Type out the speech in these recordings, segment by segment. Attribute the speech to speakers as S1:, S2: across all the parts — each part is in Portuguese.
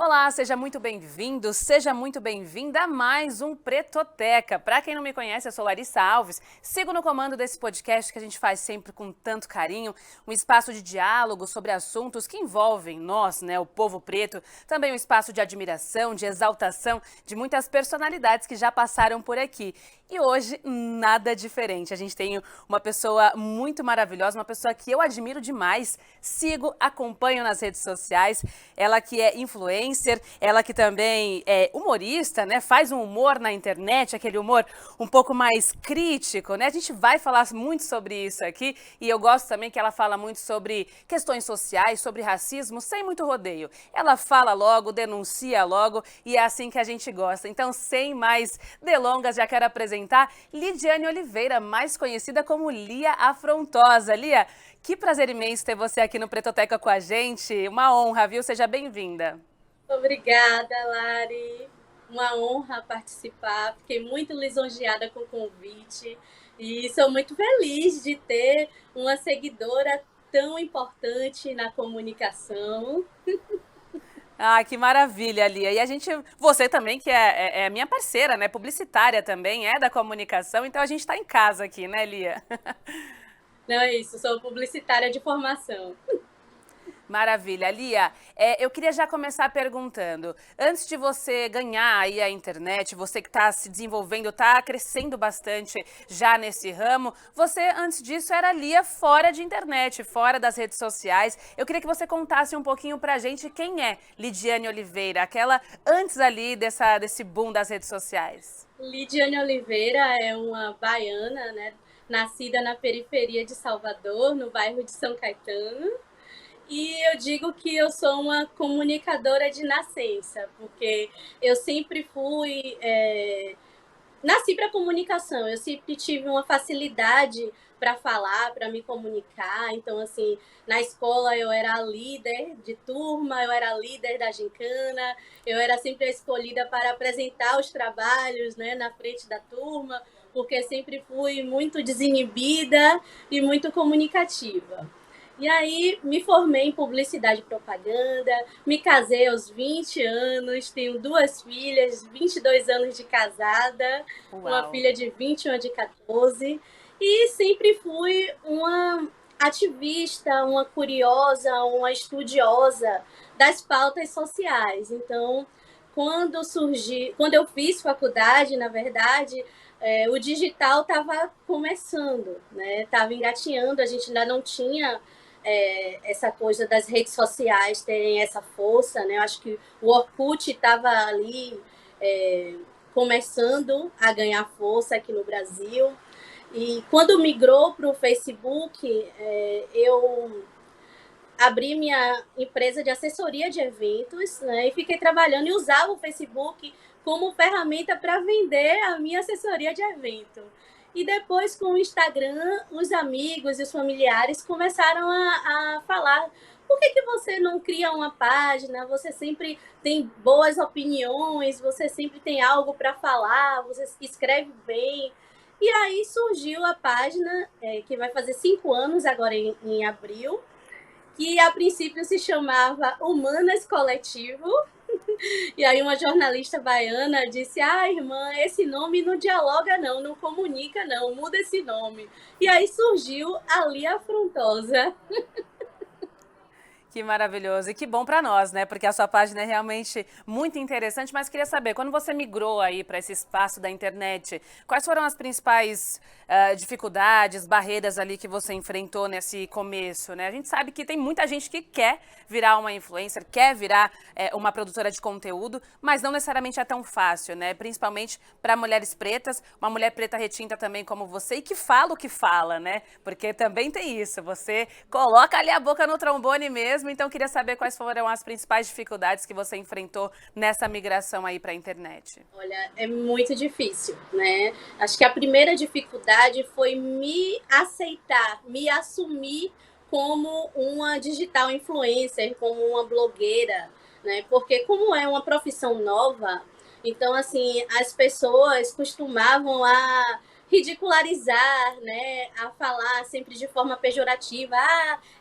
S1: Olá, seja muito bem-vindo, seja muito bem-vinda a mais um Pretoteca. Para quem não me conhece, eu sou Larissa Alves, sigo no comando desse podcast que a gente faz sempre com tanto carinho, um espaço de diálogo sobre assuntos que envolvem nós, o povo preto, também um espaço de admiração, de exaltação de muitas personalidades que já passaram por aqui. E hoje, nada diferente. A gente tem uma pessoa muito maravilhosa, uma pessoa que eu admiro demais, sigo, acompanho nas redes sociais, ela que é influencer, ela que também é humorista, faz um humor na internet, aquele humor um pouco mais crítico, A gente vai falar muito sobre isso aqui e eu gosto também que ela fala muito sobre questões sociais, sobre racismo, sem muito rodeio. Ela fala logo, denuncia logo e é assim que a gente gosta. Então, sem mais delongas, já quero apresentar Lidiane Oliveira, mais conhecida como Lia Afrontosa. Lia, que prazer imenso ter você aqui no Pretoteca com a gente. Uma honra, viu? Seja bem-vinda.
S2: Obrigada, Lari. Uma honra participar. Fiquei muito lisonjeada com o convite e sou muito feliz de ter uma seguidora tão importante na comunicação.
S1: Ah, que maravilha, Lia. E você também, que é minha parceira, publicitária também, é da comunicação, então a gente está em casa aqui, né, Lia?
S2: Não é isso, sou publicitária de formação.
S1: Maravilha. Lia, eu queria já começar perguntando, antes de você ganhar aí a internet, você que está se desenvolvendo, está crescendo bastante já nesse ramo, você antes disso era Lia fora de internet, fora das redes sociais. Eu queria que você contasse um pouquinho pra gente quem é Lidiane Oliveira, aquela antes ali desse boom das redes sociais.
S2: Lidiane Oliveira é uma baiana, nascida na periferia de Salvador, no bairro de São Caetano. E eu digo que eu sou uma comunicadora de nascença, porque eu sempre nasci para comunicação, eu sempre tive uma facilidade para falar, para me comunicar. Então, assim, na escola eu era a líder de turma, eu era a líder da gincana, eu era sempre a escolhida para apresentar os trabalhos, na frente da turma, porque sempre fui muito desinibida e muito comunicativa. E aí me formei em publicidade e propaganda, me casei aos 20 anos, tenho duas filhas, 22 anos de casada, uma
S1: Uau!
S2: filha de 20 e uma de 14, e sempre fui uma ativista, uma curiosa, uma estudiosa das pautas sociais. Então, quando eu fiz faculdade, na verdade, o digital estava começando, estava engatinhando, a gente ainda não tinha essa coisa das redes sociais terem essa força, Eu acho que o Orkut estava ali começando a ganhar força aqui no Brasil. E quando migrou para o Facebook, eu abri minha empresa de assessoria de eventos, e fiquei trabalhando e usava o Facebook como ferramenta para vender a minha assessoria de evento. E depois, com o Instagram, os amigos e os familiares começaram a falar: por que você não cria uma página? Você sempre tem boas opiniões, você sempre tem algo para falar, você escreve bem. E aí surgiu a página, que vai fazer 5 anos agora em abril, que a princípio se chamava Humanas Coletivo. E aí uma jornalista baiana disse: irmã, esse nome não dialoga não comunica não, muda esse nome. E aí surgiu a Lia Afrontosa.
S1: Que maravilhoso e que bom para nós, Porque a sua página é realmente muito interessante, mas queria saber, quando você migrou aí para esse espaço da internet, quais foram as principais dificuldades, barreiras ali que você enfrentou nesse começo, A gente sabe que tem muita gente que quer virar uma influencer, quer virar uma produtora de conteúdo, mas não necessariamente é tão fácil, Principalmente para mulheres pretas, uma mulher preta retinta também como você e que fala o que fala, Porque também tem isso, você coloca ali a boca no trombone mesmo. Então, queria saber quais foram as principais dificuldades que você enfrentou nessa migração aí para a internet.
S2: Olha, é muito difícil, Acho que a primeira dificuldade foi me aceitar, me assumir como uma digital influencer, como uma blogueira, Porque como é uma profissão nova, então, assim, as pessoas costumavam a ridicularizar, a falar sempre de forma pejorativa: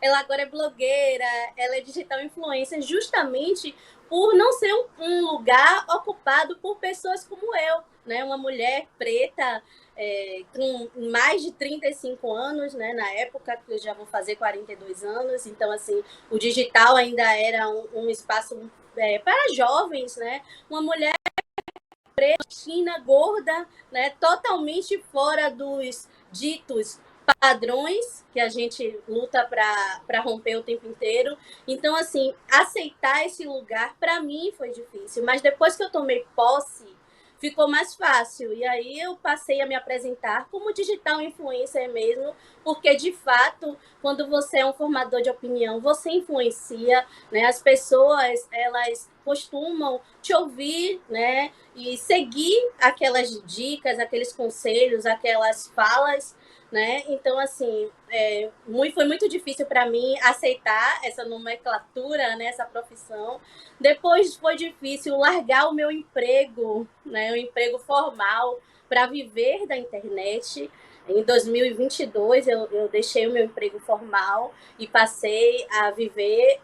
S2: ela agora é blogueira, ela é digital influencer, justamente por não ser um lugar ocupado por pessoas como eu, né? Uma mulher preta, com mais de 35 anos, né? Na época, que eu já vou fazer 42 anos, então, assim, o digital ainda era um espaço para jovens, né? Uma mulher preta, china, gorda, né? Totalmente fora dos ditos padrões que a gente luta para romper o tempo inteiro. Então, assim, aceitar esse lugar, para mim, foi difícil. Mas depois que eu tomei posse, ficou mais fácil. E aí eu passei a me apresentar como digital influencer mesmo, porque, de fato, quando você é um formador de opinião, você influencia, né? As pessoas, elas costumam te ouvir, né? E seguir aquelas dicas, aqueles conselhos, aquelas falas, né? Então, assim, foi muito difícil para mim aceitar essa nomenclatura, né? Essa profissão. Depois foi difícil largar o meu emprego, né? O emprego formal para viver da internet. Em 2022, eu deixei o meu emprego formal e passei a viver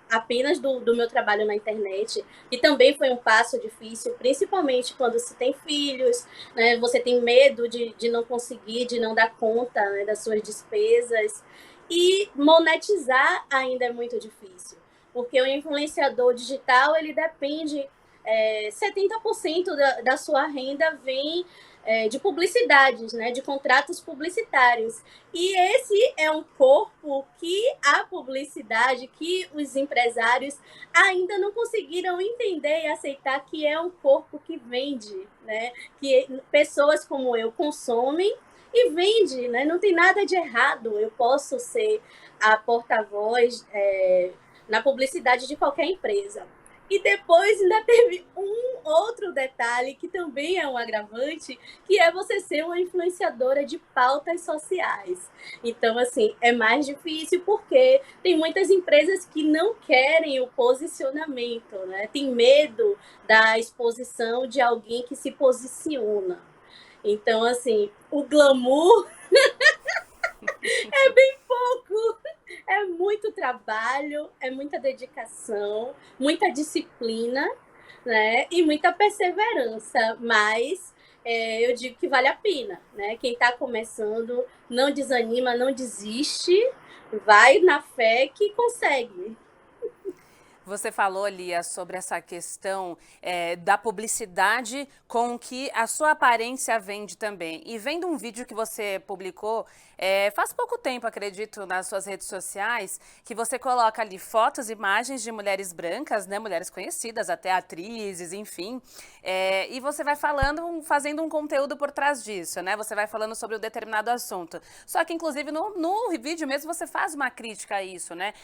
S2: apenas do meu trabalho na internet, e também foi um passo difícil, principalmente quando se tem filhos, né? Você tem medo de não conseguir, de não dar conta, né, das suas despesas, e monetizar ainda é muito difícil, porque o influenciador digital, ele depende, 70% da sua renda vem de publicidades, né, de contratos publicitários. E esse é um corpo que a publicidade, que os empresários ainda não conseguiram entender e aceitar que é um corpo que vende, né? Que pessoas como eu consomem e vende, né? Não tem nada de errado. Eu posso ser a porta-voz na publicidade de qualquer empresa. E depois ainda teve um outro detalhe que também é um agravante, que é você ser uma influenciadora de pautas sociais. Então, assim, é mais difícil porque tem muitas empresas que não querem o posicionamento, né? Tem medo da exposição de alguém que se posiciona. Então, assim, o glamour é bem pouco. É muito trabalho, é muita dedicação, muita disciplina, né? E muita perseverança. Mas eu digo que vale a pena, né? Quem está começando, não desanima, não desiste, vai na fé que consegue.
S1: Você falou, Lia, sobre essa questão da publicidade com que a sua aparência vende também. E vendo um vídeo que você publicou faz pouco tempo, acredito, nas suas redes sociais, que você coloca ali fotos, imagens de mulheres brancas, né, mulheres conhecidas, até atrizes, enfim, e você vai falando, fazendo um conteúdo por trás disso, né? Você vai falando sobre um determinado assunto. Só que, inclusive, no vídeo mesmo você faz uma crítica a isso, né?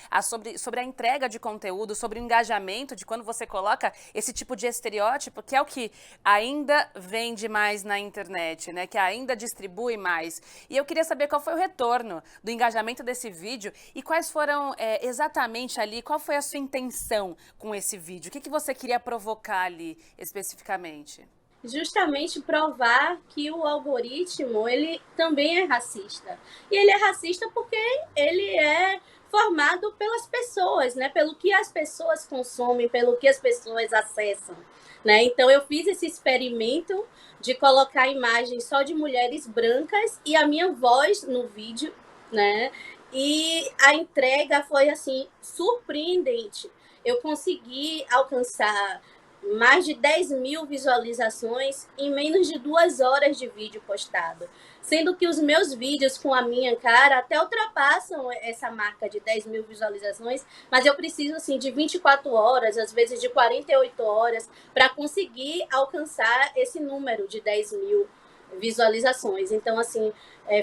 S1: Sobre a entrega de conteúdo, sobre o engajamento de quando você coloca esse tipo de estereótipo, que é o que ainda vende mais na internet, né? Que ainda distribui mais. E eu queria saber qual foi o retorno do engajamento desse vídeo e quais foram exatamente ali, qual foi a sua intenção com esse vídeo? O que você queria provocar ali especificamente?
S2: Justamente provar que o algoritmo, ele também é racista. E ele é racista porque ele é formado pelas pessoas, né? Pelo que as pessoas consomem, pelo que as pessoas acessam, né? Então eu fiz esse experimento de colocar imagens só de mulheres brancas e a minha voz no vídeo, né? E a entrega foi assim surpreendente. Eu consegui alcançar mais de 10.000 visualizações em menos de 2 horas de vídeo postado. Sendo que os meus vídeos com a minha cara até ultrapassam essa marca de 10.000 visualizações, mas eu preciso assim, de 24 horas, às vezes de 48 horas, para conseguir alcançar esse número de 10.000 visualizações. Então, assim,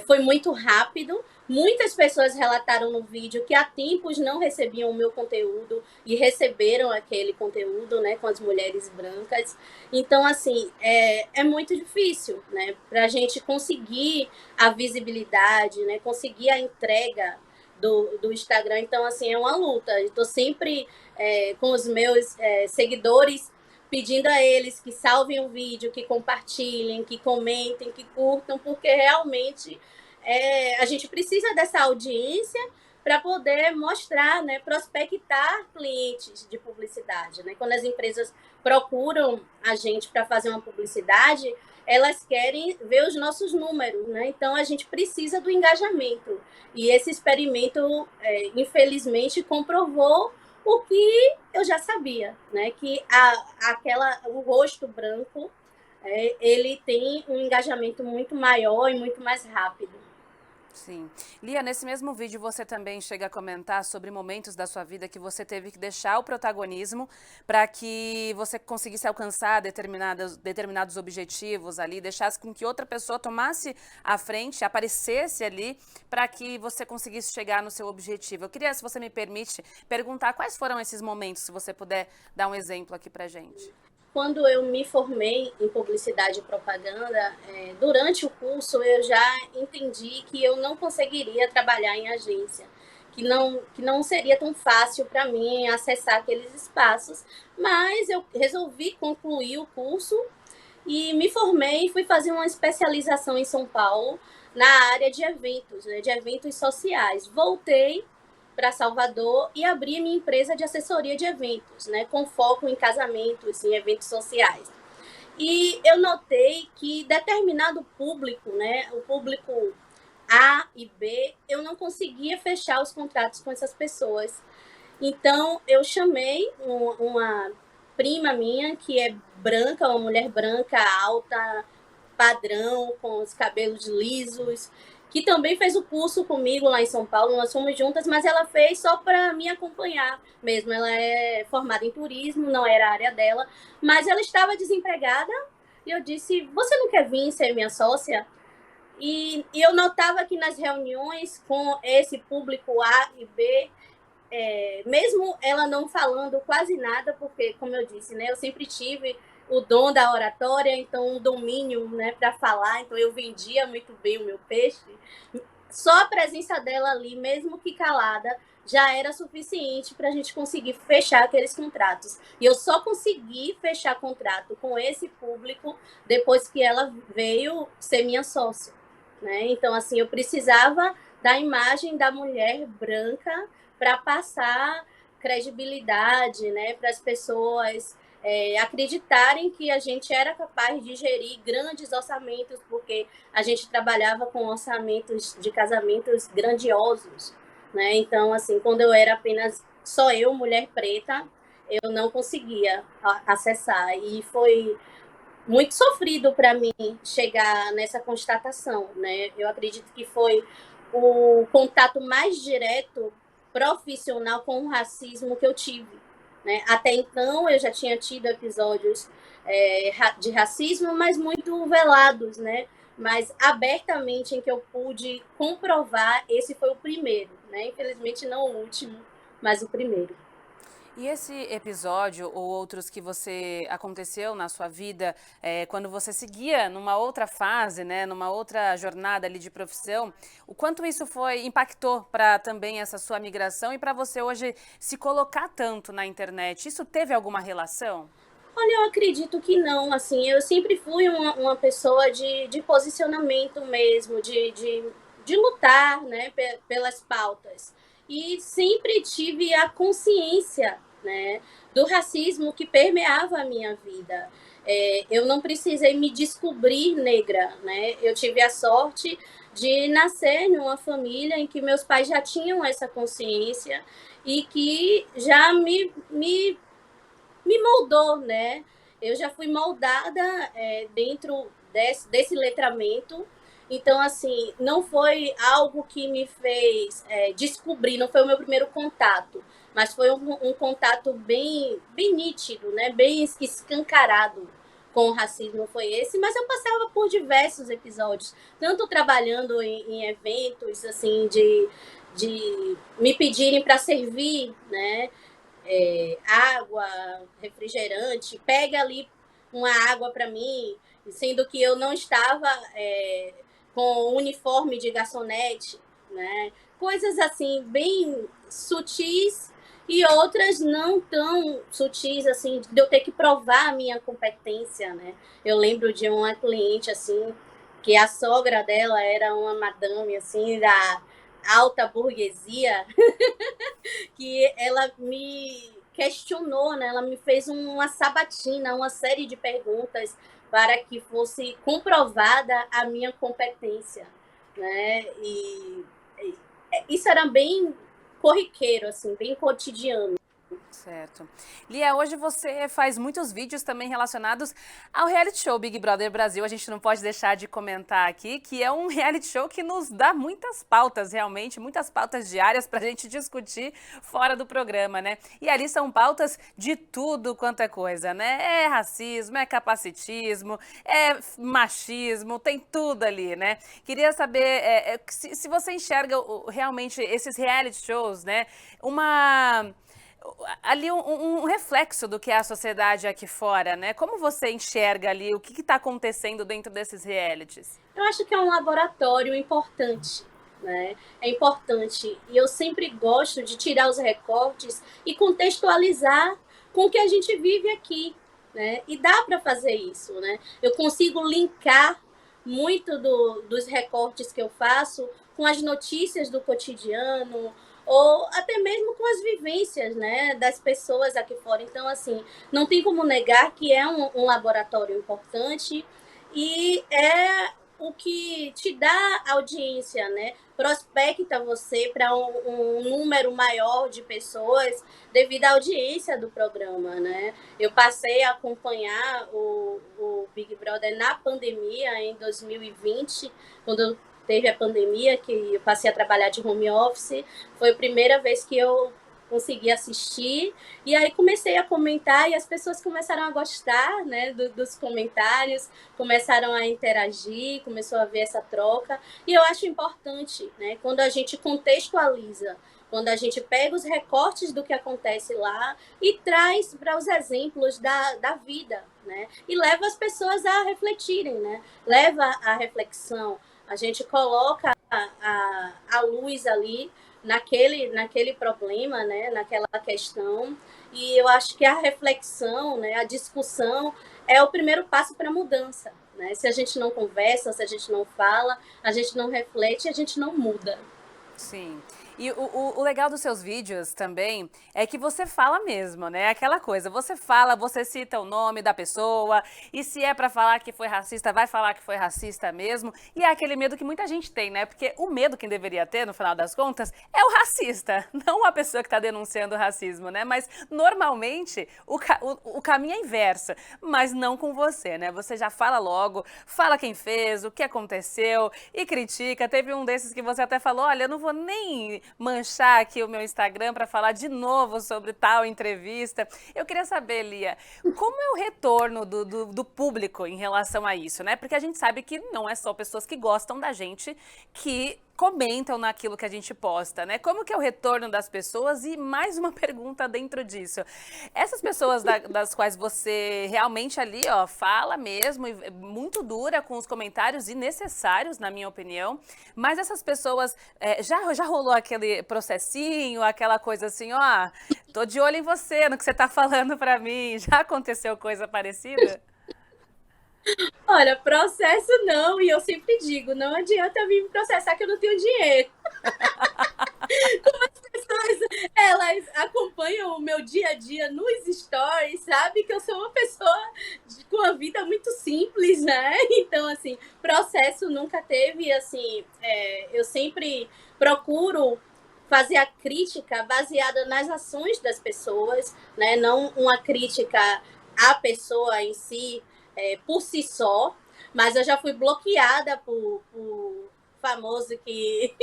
S2: foi muito rápido. Muitas pessoas relataram no vídeo que há tempos não recebiam o meu conteúdo e receberam aquele conteúdo, né, com as mulheres brancas. Então, assim, é muito difícil, né, para a gente conseguir a visibilidade, né, conseguir a entrega do Instagram. Então, assim, é uma luta. Estou sempre com os meus seguidores pedindo a eles que salvem o vídeo, que compartilhem, que comentem, que curtam, porque realmente a gente precisa dessa audiência para poder mostrar, né, prospectar clientes de publicidade, né? Quando as empresas procuram a gente para fazer uma publicidade, elas querem ver os nossos números, né? Então a gente precisa do engajamento. E esse experimento, infelizmente, comprovou o que eu já sabia, né? Que o rosto branco, ele tem um engajamento muito maior e muito mais rápido.
S1: Sim. Lia, nesse mesmo vídeo você também chega a comentar sobre momentos da sua vida que você teve que deixar o protagonismo para que você conseguisse alcançar determinados objetivos ali, deixasse com que outra pessoa tomasse a frente, aparecesse ali para que você conseguisse chegar no seu objetivo. Eu queria, se você me permite, perguntar quais foram esses momentos, se você puder dar um exemplo aqui para gente.
S2: Quando eu me formei em publicidade e propaganda, durante o curso eu já entendi que eu não conseguiria trabalhar em agência, que não seria tão fácil para mim acessar aqueles espaços, mas eu resolvi concluir o curso e me formei e fui fazer uma especialização em São Paulo na área de eventos, né, de eventos sociais. Voltei para Salvador e abri minha empresa de assessoria de eventos, né, com foco em casamentos, em eventos sociais. E eu notei que determinado público, né, o público A e B, eu não conseguia fechar os contratos com essas pessoas. Então, eu chamei uma prima minha, que é branca, uma mulher branca, alta, padrão, com os cabelos lisos, que também fez o curso comigo lá em São Paulo. Nós fomos juntas, mas ela fez só para me acompanhar mesmo. Ela é formada em turismo, não era a área dela, mas ela estava desempregada e eu disse: você não quer vir ser minha sócia? E eu notava que nas reuniões com esse público A e B, mesmo ela não falando quase nada, porque, como eu disse, né, eu sempre tive o dom da oratória, então um domínio, né, para falar, então eu vendia muito bem o meu peixe. Só a presença dela ali, mesmo que calada, já era suficiente para a gente conseguir fechar aqueles contratos. E eu só consegui fechar contrato com esse público depois que ela veio ser minha sócia, né? Então, assim, eu precisava da imagem da mulher branca para passar credibilidade, né, para as pessoas acreditarem que a gente era capaz de gerir grandes orçamentos, porque a gente trabalhava com orçamentos de casamentos grandiosos, né? Então, assim, quando eu era apenas só eu, mulher preta, eu não conseguia acessar. E foi muito sofrido para mim chegar nessa constatação, né? Eu acredito que foi o contato mais direto profissional com o racismo que eu tive, né? Até então eu já tinha tido episódios de racismo, mas muito velados, né? Mas abertamente em que eu pude comprovar, esse foi o primeiro, né? Infelizmente não o último, mas o primeiro.
S1: E esse episódio ou outros que você aconteceu na sua vida, quando você seguia numa outra fase, né, numa outra jornada ali de profissão, o quanto isso impactou para também essa sua migração e para você hoje se colocar tanto na internet? Isso teve alguma relação?
S2: Olha, eu acredito que não, assim, eu sempre fui uma pessoa de posicionamento mesmo, de lutar, né, pelas pautas. E sempre tive a consciência, né, do racismo que permeava a minha vida. Eu não precisei me descobrir negra, né? Eu tive a sorte de nascer numa família em que meus pais já tinham essa consciência e que já me moldou, né? Eu já fui moldada dentro desse letramento. Então, assim, não foi algo que me fez descobrir, não foi o meu primeiro contato, mas foi um contato bem nítido, né? Bem escancarado com o racismo foi esse, mas eu passava por diversos episódios, tanto trabalhando em eventos, assim, de me pedirem para servir, né? Água, refrigerante, pega ali uma água para mim, sendo que eu não estava com uniforme de garçonete, né? Coisas assim, bem sutis e outras não tão sutis, assim, de eu ter que provar a minha competência, né? Eu lembro de uma cliente, assim, que a sogra dela era uma madame, assim, alta burguesia, que ela me questionou, né? Ela me fez uma sabatina, uma série de perguntas para que fosse comprovada a minha competência, né? E isso era bem corriqueiro, assim, bem cotidiano.
S1: Certo. Lia, hoje você faz muitos vídeos também relacionados ao reality show Big Brother Brasil. A gente não pode deixar de comentar aqui que é um reality show que nos dá muitas pautas, realmente, muitas pautas diárias para a gente discutir fora do programa, né? E ali são pautas de tudo quanto é coisa, né? É racismo, é capacitismo, é machismo, tem tudo ali, né? Queria saber se você enxerga realmente esses reality shows, né? Uma ali um reflexo do que é a sociedade aqui fora, né? Como você enxerga ali o que está acontecendo dentro desses realities?
S2: Eu acho que é um laboratório importante, né? É importante. E eu sempre gosto de tirar os recortes e contextualizar com o que a gente vive aqui, né? E dá para fazer isso, né? Eu consigo linkar muito dos recortes que eu faço com as notícias do cotidiano ou até mesmo com as vivências, né, das pessoas aqui fora. Então, assim, não tem como negar que é um laboratório importante e é o que te dá audiência, né? Prospecta você para um número maior de pessoas devido à audiência do programa, né? Eu passei a acompanhar o Big Brother na pandemia, em 2020, quando teve a pandemia, que eu passei a trabalhar de home office. Foi a primeira vez que eu consegui assistir, e aí comecei a comentar e as pessoas começaram a gostar, né, dos comentários, começaram a interagir, começou a ver essa troca, e eu acho importante, né, quando a gente contextualiza, quando a gente pega os recortes do que acontece lá e traz para os exemplos da vida, né, e leva as pessoas a refletirem, né, leva a reflexão, a gente coloca a luz ali naquele problema, né, naquela questão, e eu acho que a reflexão, né, a discussão é o primeiro passo para a mudança, né? Se a gente não conversa, se a gente não fala, a gente não reflete, a gente não muda.
S1: Sim. E o legal dos seus vídeos também é que você fala mesmo, né? Aquela coisa, você fala, você cita o nome da pessoa, e se é pra falar que foi racista, vai falar que foi racista mesmo. E é aquele medo que muita gente tem, né? Porque o medo quem deveria ter, no final das contas, é o racista, não a pessoa que tá denunciando o racismo, né? Mas normalmente o caminho é inverso, mas não com você, né? Você já fala logo, fala quem fez, o que aconteceu e critica. Teve um desses que você até falou, olha, eu não vou nem manchar aqui o meu Instagram para falar de novo sobre tal entrevista. Eu queria saber, Lia, como é o retorno do público em relação a isso, né? Porque a gente sabe que não é só pessoas que gostam da gente que comentam naquilo que a gente posta, né? Como que é o retorno das pessoas? E mais uma pergunta dentro disso. Essas pessoas das quais você realmente ali, ó, fala mesmo, e é muito dura com os comentários innecessários, na minha opinião, mas essas pessoas, já rolou aquele processinho, aquela coisa assim, ó, tô de olho em você, no que você tá falando pra mim, já aconteceu coisa parecida?
S2: Olha, processo não, e eu sempre digo, não adianta vir me processar que eu não tenho dinheiro. Pessoas, elas acompanham o meu dia a dia nos stories, sabe? Que eu sou uma pessoa com uma vida muito simples, né? Então, assim, processo nunca teve, assim, eu sempre procuro fazer a crítica baseada nas ações das pessoas, né? Não uma crítica à pessoa em si, por si só, mas eu já fui bloqueada por famoso que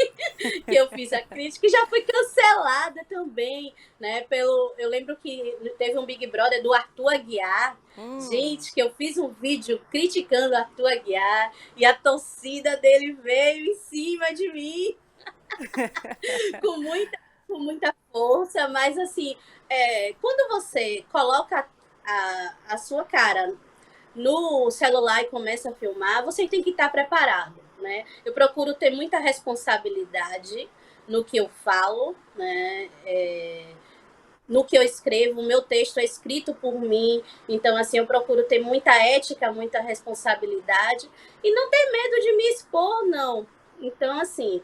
S2: eu fiz a crítica e já fui cancelada também, né? Eu lembro que teve um Big Brother do Arthur Aguiar, gente, que eu fiz um vídeo criticando o Arthur Aguiar e a torcida dele veio em cima de mim com muita força, mas assim, quando você coloca a sua cara no celular e começa a filmar, você tem que estar preparado, né? Eu procuro ter muita responsabilidade no que eu falo, né? No que eu escrevo, o meu texto é escrito por mim, então assim eu procuro ter muita ética, muita responsabilidade e não ter medo de me expor, não. Então assim,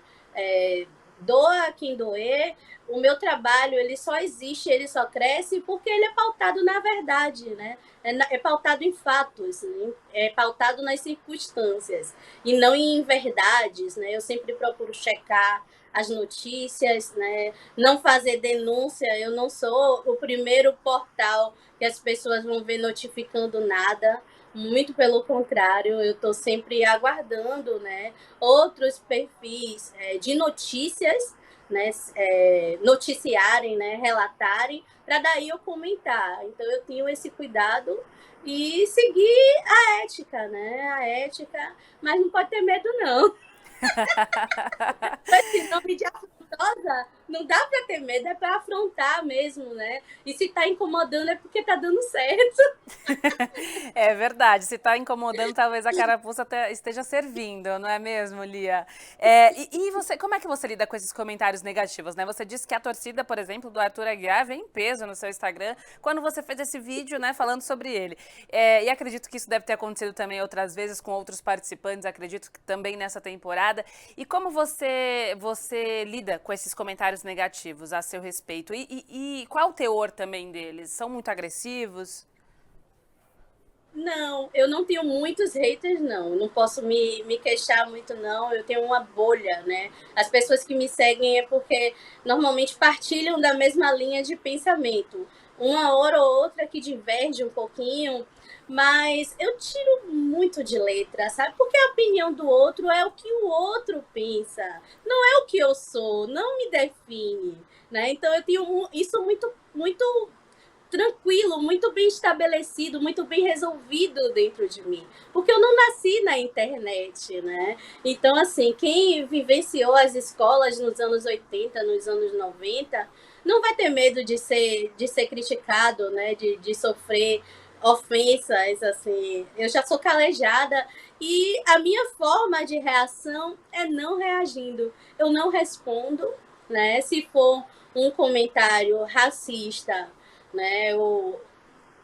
S2: doa quem doer, o meu trabalho ele só existe, ele só cresce porque ele é pautado na verdade, né? É pautado em fatos, né? É pautado nas circunstâncias e não em verdades, né? Eu sempre procuro checar as notícias, né? Não fazer denúncia. Eu não sou o primeiro portal que as pessoas vão ver notificando nada. Muito pelo contrário, eu estou sempre aguardando, né, outros perfis de notícias, né, noticiarem, né, relatarem, para daí eu comentar. Então eu tenho esse cuidado e seguir a ética, né, a ética, mas não pode ter medo não. Esse nome de afrontosa, não dá para ter medo, é para afrontar mesmo, né? E se tá incomodando é porque tá dando certo.
S1: É verdade, se está incomodando, talvez a carapuça esteja servindo, não é mesmo, Lia? E você, como é que você lida com esses comentários negativos, né? Você disse que a torcida, por exemplo, do Arthur Aguiar vem em peso no seu Instagram quando você fez esse vídeo, né, falando sobre ele. E acredito que isso deve ter acontecido também outras vezes com outros participantes, acredito que também nessa temporada. E como você lida com esses comentários negativos a seu respeito? E qual o teor também deles? São muito agressivos?
S2: Não, eu não tenho muitos haters, não. Não posso me queixar muito, não. Eu tenho uma bolha, né? As pessoas que me seguem é porque normalmente partilham da mesma linha de pensamento. Uma hora ou outra que diverge um pouquinho, mas eu tiro muito de letra, sabe? Porque a opinião do outro é o que o outro pensa, não é o que eu sou, não me define, né? Então eu tenho isso muito tranquilo, muito bem estabelecido, muito bem resolvido dentro de mim. Porque eu não nasci na internet, né? Então, assim, quem vivenciou as escolas nos anos 80, nos anos 90, não vai ter medo de ser criticado, né? De sofrer ofensas, assim. Eu já sou calejada e a minha forma de reação é não reagindo. Eu não respondo, né? Se for um comentário racista, né?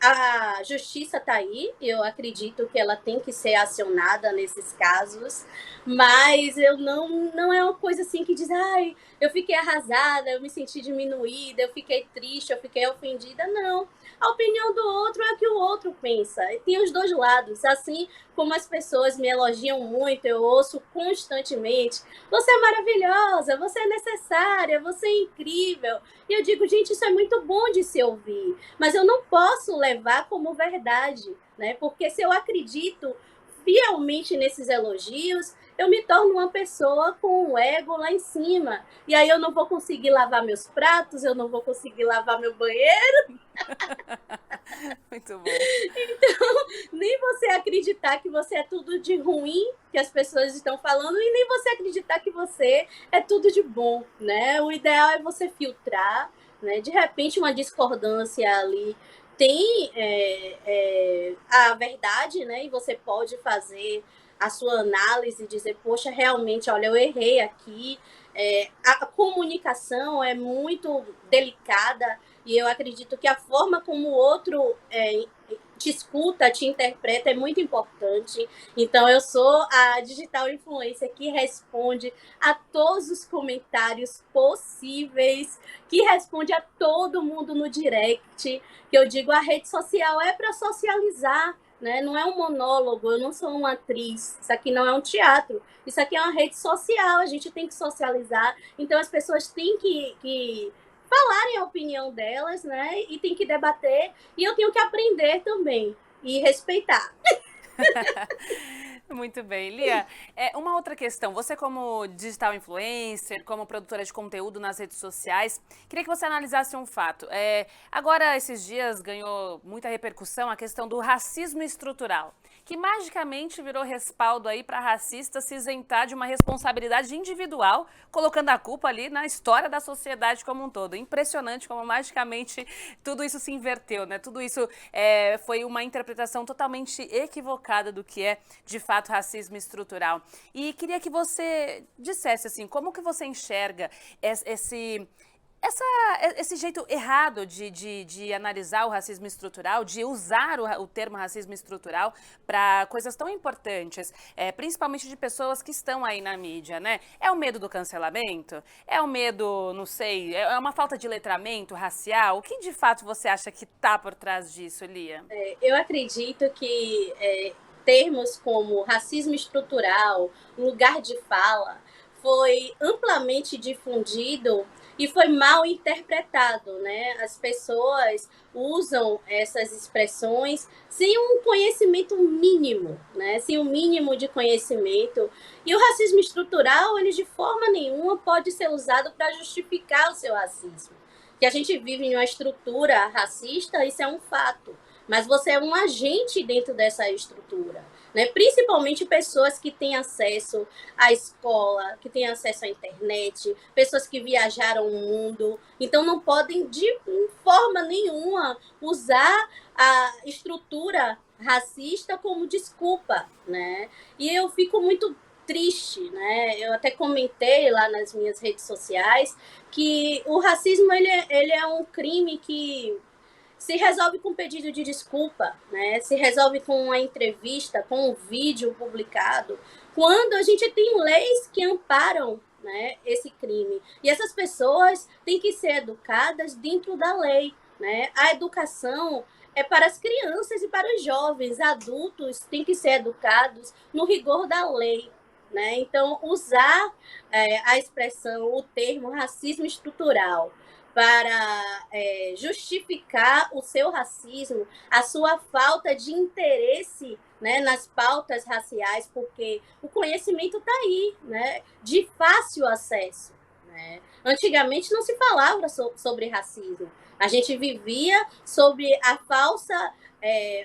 S2: A justiça está aí, eu acredito que ela tem que ser acionada nesses casos, mas eu não é uma coisa assim que diz, ai, eu fiquei arrasada, eu me senti diminuída, eu fiquei triste, eu fiquei ofendida. Não. A opinião do outro é o que o outro pensa. E tem os dois lados. Assim como as pessoas me elogiam muito, eu ouço constantemente, você é maravilhosa, você é necessária, você é incrível. E eu digo, gente, isso é muito bom de se ouvir, mas eu não posso levar como verdade, né? Porque se eu acredito fielmente nesses elogios, eu me torno uma pessoa com o ego lá em cima. E aí eu não vou conseguir lavar meus pratos, eu não vou conseguir lavar meu banheiro.
S1: Muito bom.
S2: Nem você acreditar que você é tudo de ruim que as pessoas estão falando e nem você acreditar que você é tudo de bom, né? O ideal é você filtrar, né? De repente uma discordância ali tem a verdade, né? E você pode fazer a sua análise e dizer, poxa, realmente, olha, eu errei aqui. A comunicação é muito delicada e eu acredito que a forma como o outro te escuta, te interpreta é muito importante. Então, eu sou a digital influencer que responde a todos os comentários possíveis, que responde a todo mundo no direct, que eu digo, a rede social é para socializar, né? Não é um monólogo, eu não sou uma atriz, isso aqui não é um teatro, isso aqui é uma rede social, a gente tem que socializar, então as pessoas têm que falarem a opinião delas, né? E tem que debater, e eu tenho que aprender também e respeitar.
S1: Muito bem. Lia, uma outra questão. Você como digital influencer, como produtora de conteúdo nas redes sociais, queria que você analisasse um fato. Agora, esses dias, ganhou muita repercussão a questão do racismo estrutural, que magicamente virou respaldo aí para racistas se isentar de uma responsabilidade individual, colocando a culpa ali na história da sociedade como um todo. Impressionante como magicamente tudo isso se inverteu, né? Tudo isso foi uma interpretação totalmente equivocada do que é, de fato, racismo estrutural. E queria que você dissesse assim, como que você enxerga Esse jeito errado de analisar o racismo estrutural, de usar o termo racismo estrutural para coisas tão importantes, principalmente de pessoas que estão aí na mídia, né? É o medo do cancelamento? É o medo, não sei, é uma falta de letramento racial? O que de fato você acha que está por trás disso, Lia?
S2: Eu acredito que termos como racismo estrutural, lugar de fala, foi amplamente difundido e foi mal interpretado, né? As pessoas usam essas expressões sem um conhecimento mínimo, né? Sem um mínimo de conhecimento. E o racismo estrutural, ele de forma nenhuma pode ser usado para justificar o seu racismo. Que a gente vive em uma estrutura racista, isso é um fato. Mas você é um agente dentro dessa estrutura, né? Principalmente pessoas que têm acesso à escola, que têm acesso à internet, pessoas que viajaram o mundo, então não podem de forma nenhuma usar a estrutura racista como desculpa, né? E eu fico muito triste, né? Eu até comentei lá nas minhas redes sociais que o racismo ele é um crime que se resolve com pedido de desculpa, né? Se resolve com uma entrevista, com um vídeo publicado, quando a gente tem leis que amparam, né, esse crime. E essas pessoas têm que ser educadas dentro da lei, né? A educação é para as crianças e para os jovens, adultos têm que ser educados no rigor da lei. Né? Então, usar a expressão, o termo racismo estrutural para justificar o seu racismo, a sua falta de interesse, né, nas pautas raciais, porque o conhecimento está aí, né, de fácil acesso. Né? Antigamente não se falava sobre racismo. A gente vivia sobre a falsa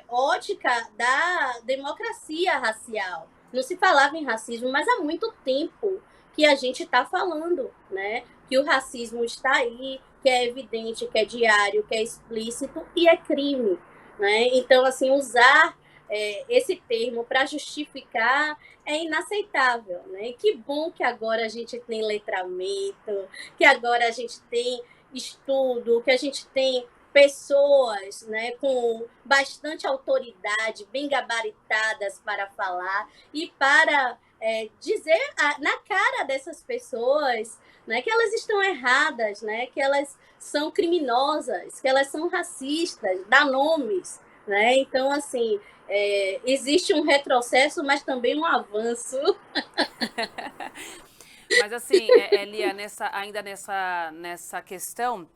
S2: ótica da democracia racial. Não se falava em racismo, mas há muito tempo que a gente está falando, né? Que o racismo está aí, que é evidente, que é diário, que é explícito e é crime. Né? Então, assim, usar esse termo para justificar é inaceitável. Né? E que bom que agora a gente tem letramento, que agora a gente tem estudo, que a gente tem pessoas, né, com bastante autoridade, bem gabaritadas para falar e para dizer na cara dessas pessoas, né, que elas estão erradas, né, que elas são criminosas, que elas são racistas, dá nomes. Né? Então, assim, existe um retrocesso, mas também um avanço.
S1: Mas assim, Lia, ainda nessa questão,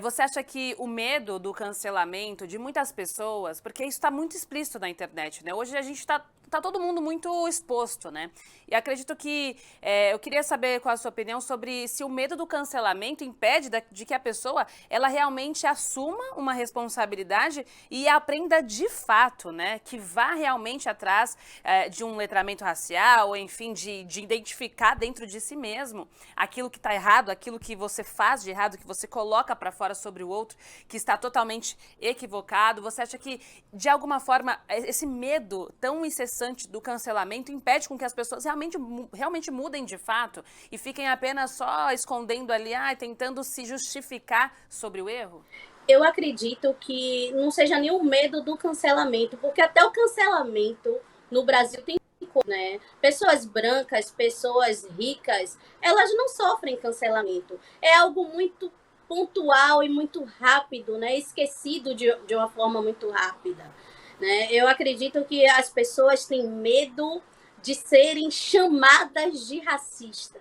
S1: você acha que o medo do cancelamento de muitas pessoas, porque isso está muito explícito na internet, né? Hoje a gente tá todo mundo muito exposto, né? E acredito que eu queria saber qual a sua opinião sobre se o medo do cancelamento impede de que a pessoa ela realmente assuma uma responsabilidade e aprenda de fato, né? Que vá realmente atrás de um letramento racial, ou enfim, de identificar dentro de si mesmo aquilo que está errado, aquilo que você faz de errado, que você coloca para fora sobre o outro, que está totalmente equivocado. Você acha que, de alguma forma, esse medo tão incessante do cancelamento impede com que as pessoas realmente mudem de fato e fiquem apenas só escondendo ali, tentando se justificar sobre o erro?
S2: Eu acredito que não seja nem o medo do cancelamento, porque até o cancelamento no Brasil tem, né? Pessoas brancas, pessoas ricas, elas não sofrem cancelamento. É algo muito pontual e muito rápido, né? Esquecido de uma forma muito rápida. Né? Eu acredito que as pessoas têm medo de serem chamadas de racista,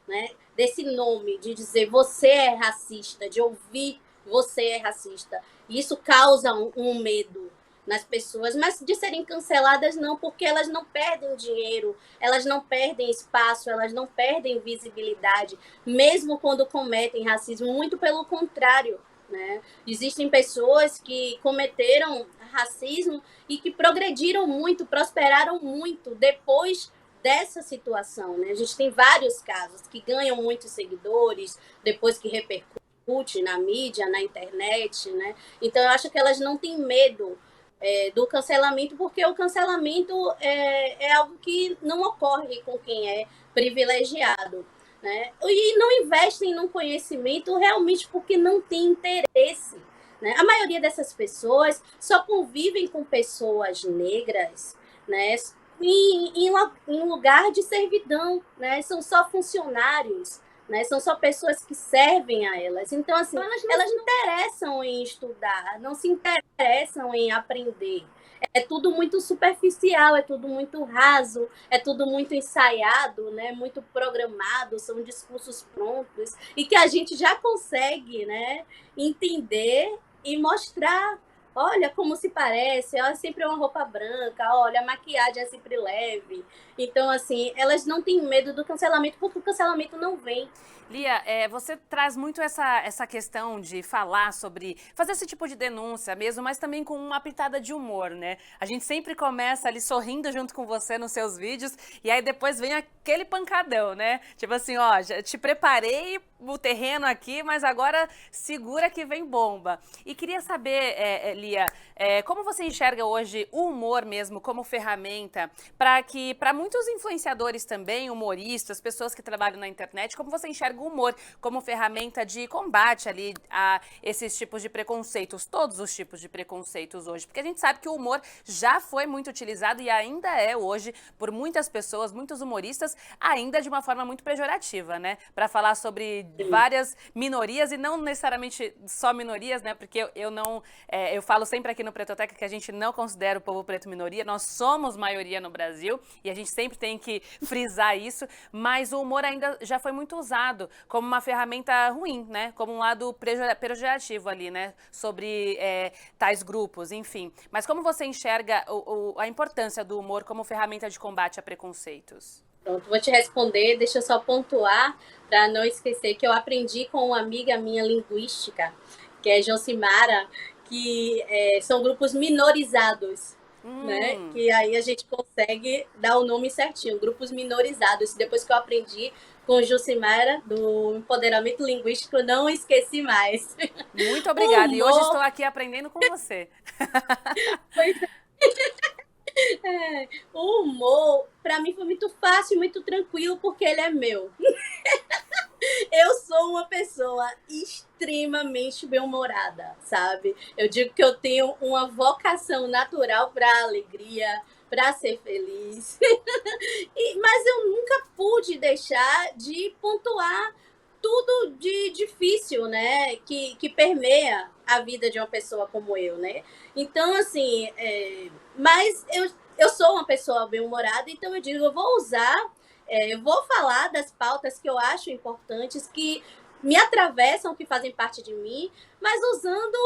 S2: né? Desse nome, de dizer você é racista, de ouvir você é racista. Isso causa um medo nas pessoas, mas de serem canceladas não, porque elas não perdem dinheiro, elas não perdem espaço, elas não perdem visibilidade, mesmo quando cometem racismo, muito pelo contrário. Né? Existem pessoas que cometeram racismo e que progrediram muito, prosperaram muito depois dessa situação. Né? A gente tem vários casos que ganham muitos seguidores, depois que repercute na mídia, na internet. Né? Então, eu acho que elas não têm medo do cancelamento, porque o cancelamento é algo que não ocorre com quem é privilegiado. né? E não investem no conhecimento realmente porque não tem interesse, né? A maioria dessas pessoas só convivem com pessoas negras, né? Em lugar de servidão, né? São só funcionários, né? São só pessoas que servem a elas. Então, assim, elas não interessam em estudar, não se interessam em aprender. É tudo muito superficial, é tudo muito raso, é tudo muito ensaiado, né? Muito programado, são discursos prontos e que a gente já consegue, né, entender e mostrar. Olha como se parece, olha, sempre é uma roupa branca, olha, a maquiagem é sempre leve. Então, assim, elas não têm medo do cancelamento porque o cancelamento não vem.
S1: Lia, você traz muito essa questão de falar sobre, fazer esse tipo de denúncia mesmo, mas também com uma pitada de humor, né? A gente sempre começa ali sorrindo junto com você nos seus vídeos e aí depois vem aquele pancadão, né? Tipo assim, ó, já te preparei o terreno aqui, mas agora segura que vem bomba. E queria saber, Lia, como você enxerga hoje o humor mesmo como ferramenta para muitos influenciadores também, humoristas, pessoas que trabalham na internet, como você enxerga o humor como ferramenta de combate ali a esses tipos de preconceitos, todos os tipos de preconceitos hoje? Porque a gente sabe que o humor já foi muito utilizado e ainda é hoje por muitas pessoas, muitos humoristas, ainda de uma forma muito pejorativa, né? Para falar sobre várias minorias e não necessariamente só minorias, né? Porque eu não, eu falo sempre aqui no Pretoteca que a gente não considera o povo preto minoria, nós somos maioria no Brasil e a gente sempre tem que frisar isso, mas o humor ainda já foi muito usado como uma ferramenta ruim, né? Como um lado pejorativo ali, né? Sobre tais grupos, enfim. Mas como você enxerga a importância do humor como ferramenta de combate a preconceitos?
S2: Pronto, vou te responder, deixa eu só pontuar para não esquecer que eu aprendi com uma amiga minha linguística, que é Josimara, que são grupos minorizados, né? Que aí a gente consegue dar o nome certinho, grupos minorizados. Depois que eu aprendi com Josimara, do empoderamento linguístico, eu não esqueci mais.
S1: Muito
S2: O
S1: obrigada. E hoje estou
S2: humor,
S1: aqui aprendendo com você.
S2: pois o humor, para mim foi muito fácil, muito tranquilo, porque ele é meu. Eu sou uma pessoa extremamente bem-humorada, sabe? Eu digo que eu tenho uma vocação natural para alegria, para ser feliz. Mas eu nunca pude deixar de pontuar tudo de difícil, né? Que permeia a vida de uma pessoa como eu, né? Então, assim, mas eu sou uma pessoa bem-humorada, então eu digo, eu vou usar, eu vou falar das pautas que eu acho importantes, que me atravessam, que fazem parte de mim, mas usando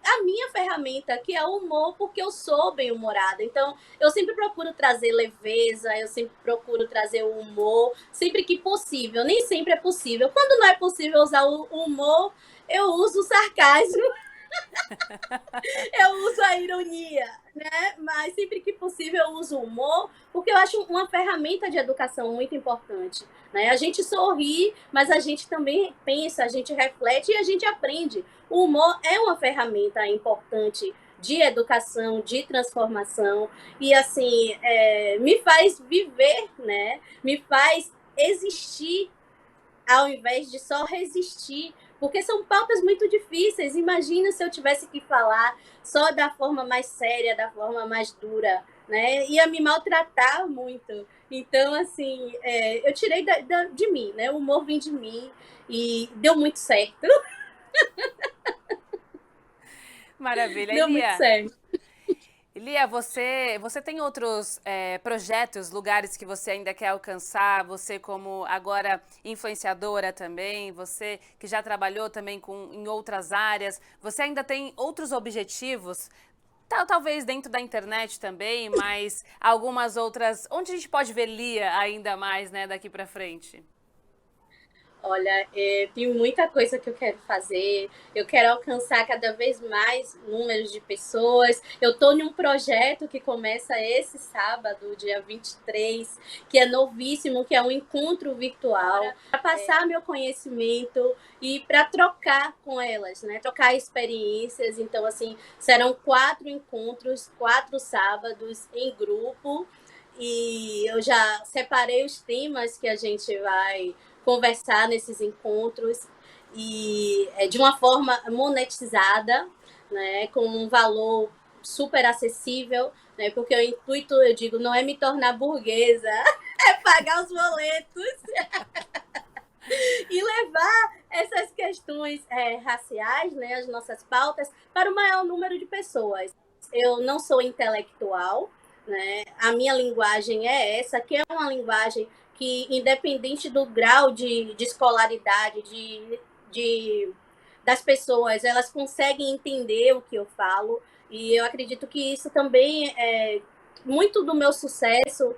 S2: a minha ferramenta, que é o humor, porque eu sou bem-humorada. Então, eu sempre procuro trazer leveza, eu sempre procuro trazer o humor, sempre que possível. Nem sempre é possível. Quando não é possível usar o humor, eu uso o sarcasmo, eu uso a ironia, né? Mas sempre que possível eu uso o humor, porque eu acho uma ferramenta de educação muito importante, né? A gente sorri, mas a gente também pensa, a gente reflete e a gente aprende. O humor é uma ferramenta importante de educação, de transformação e assim me faz viver, né? Me faz existir ao invés de só resistir, porque são pautas muito difíceis. Imagina se eu tivesse que falar só da forma mais séria, da forma mais dura, né? Ia me maltratar muito. Então, assim, eu tirei de mim, né? O humor vem de mim e deu muito certo.
S1: Maravilha.
S2: Deu muito
S1: Elia,
S2: certo.
S1: Lia, você tem outros projetos, lugares que você ainda quer alcançar? Você como agora influenciadora também, você que já trabalhou também em outras áreas, você ainda tem outros objetivos? Talvez dentro da internet também, mas algumas outras. Onde a gente pode ver Lia ainda mais, né, daqui para frente?
S2: Olha, tem muita coisa que eu quero fazer. Eu quero alcançar cada vez mais números de pessoas. Eu estou em um projeto que começa esse sábado, dia 23, que é novíssimo, que é um encontro virtual, para passar meu conhecimento e para trocar com elas, né? Trocar experiências. Então, assim, serão 4 encontros, 4 sábados em grupo e eu já separei os temas que a gente vai conversar nesses encontros e de uma forma monetizada, né, com um valor super acessível, né, porque o intuito, eu digo, não é me tornar burguesa, é pagar os boletos e levar essas questões raciais, né, as nossas pautas, para o maior número de pessoas. Eu não sou intelectual, né, a minha linguagem é essa, que é uma linguagem que, independente do grau de escolaridade, das pessoas, elas conseguem entender o que eu falo, e eu acredito que isso também muito do meu sucesso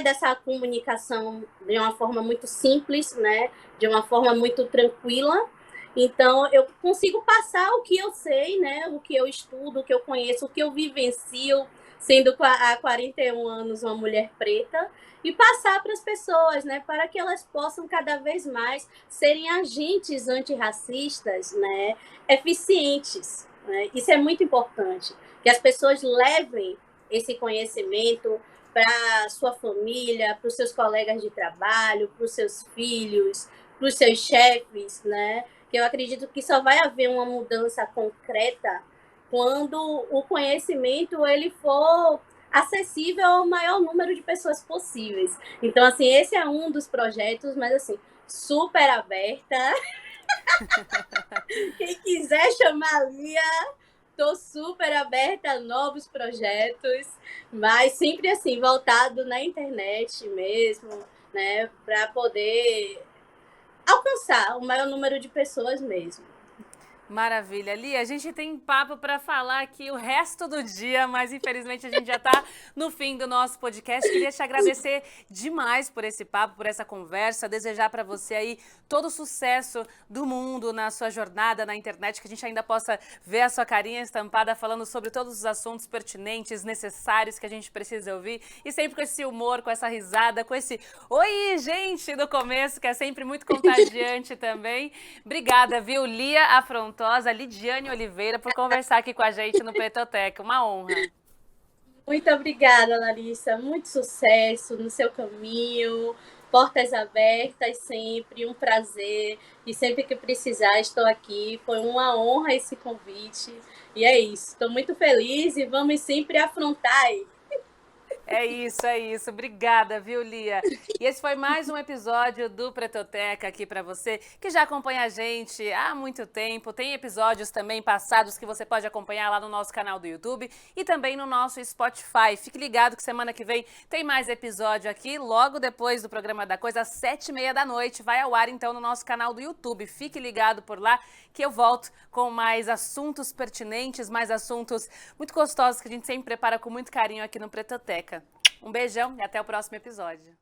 S2: dessa comunicação de uma forma muito simples, né? De uma forma muito tranquila. Então, eu consigo passar o que eu sei, né? O que eu estudo, o que eu conheço, o que eu vivencio, sendo há 41 anos uma mulher preta, e passar para as pessoas, né? Para que elas possam cada vez mais serem agentes antirracistas, né? Eficientes. Né? Isso é muito importante. Que as pessoas levem esse conhecimento para sua família, para os seus colegas de trabalho, para os seus filhos, para os seus chefes, né? Que eu acredito que só vai haver uma mudança concreta quando o conhecimento ele for acessível ao maior número de pessoas possíveis. Então, assim, esse é um dos projetos, mas assim, super aberta. Quem quiser chamar a Lia, estou super aberta a novos projetos, mas sempre assim, voltado na internet mesmo, né? Para poder alcançar o maior número de pessoas mesmo.
S1: Maravilha. Lia, a gente tem papo para falar aqui o resto do dia, mas infelizmente a gente já está no fim do nosso podcast. Queria te agradecer demais por esse papo, por essa conversa, desejar para você aí todo o sucesso do mundo na sua jornada na internet, que a gente ainda possa ver a sua carinha estampada falando sobre todos os assuntos pertinentes, necessários que a gente precisa ouvir, e sempre com esse humor, com essa risada, com esse oi, gente, no começo, que é sempre muito contagiante também. Obrigada, viu, Lia Afrontosa, Lidiane Oliveira, por conversar aqui com a gente no Pretoteca. Uma honra.
S2: Muito obrigada, Larissa. Muito sucesso no seu caminho. Portas abertas sempre, um prazer. E sempre que precisar, estou aqui. Foi uma honra esse convite. E é isso. Estou muito feliz e vamos sempre afrontar aí.
S1: É isso. Obrigada, viu, Lia? E esse foi mais um episódio do Pretoteca aqui para você, que já acompanha a gente há muito tempo. Tem episódios também passados que você pode acompanhar lá no nosso canal do YouTube e também no nosso Spotify. Fique ligado que semana que vem tem mais episódio aqui, logo depois do Programa da Coisa, às 7h30 da noite. Vai ao ar, então, no nosso canal do YouTube. Fique ligado por lá que eu volto com mais assuntos pertinentes, mais assuntos muito gostosos que a gente sempre prepara com muito carinho aqui no Pretoteca. Um beijão e até o próximo episódio.